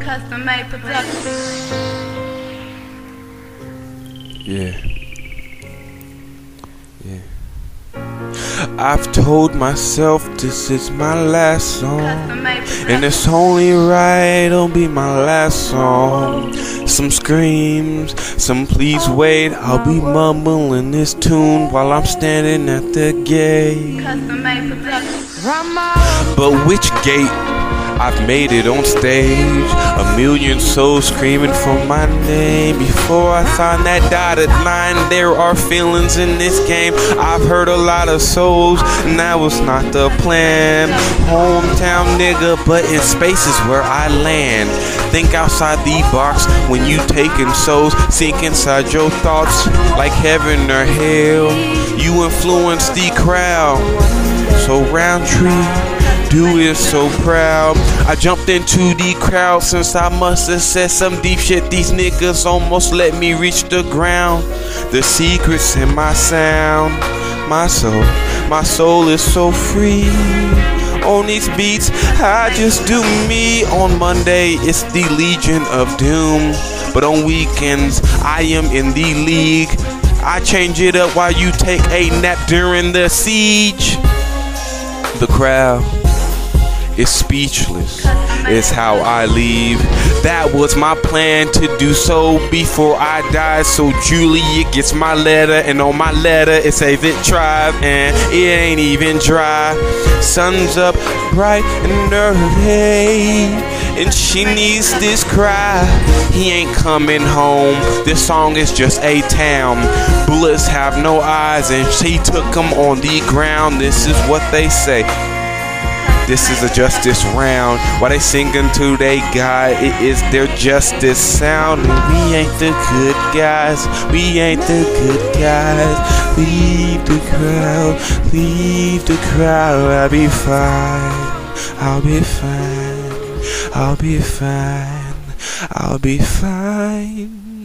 Custom made production. Yeah. I've told myself this is my last song, and it's only right it'll be my last song. Some screams, some please wait, I'll be mumbling this tune while I'm standing at the gate. But which gate? I've made it on stage, a million souls screaming for my name. Before I find that dotted line, there are feelings in this game. I've heard a lot of souls, and that was not the plan. Hometown nigga, but in spaces where I land. Think outside the box when you taking souls. Sink inside your thoughts like heaven or hell. You influence the crowd, so Roundtree do it so proud. I jumped into the crowd since I must have said some deep shit. These niggas almost let me reach the ground. The secrets in my sound. My soul is so free. On these beats, I just do me. On Monday, it's the Legion of Doom. But on weekends, I am in the league. I change it up while you take a nap during the siege. The crowd is speechless, is how I leave. That was my plan to do so before I die. So Julia gets my letter, and on my letter it says it tried, and it ain't even dry. Sun's up bright and early, and she needs this cry. He ain't coming home. This song is just a town. Bullets have no eyes, and she took them on the ground. This is what they say. This is a justice round. While they singing to they God, it is their justice sound. And we ain't the good guys. We ain't the good guys. Leave the crowd. Leave the crowd. I'll be fine. I'll be fine. I'll be fine. I'll be fine.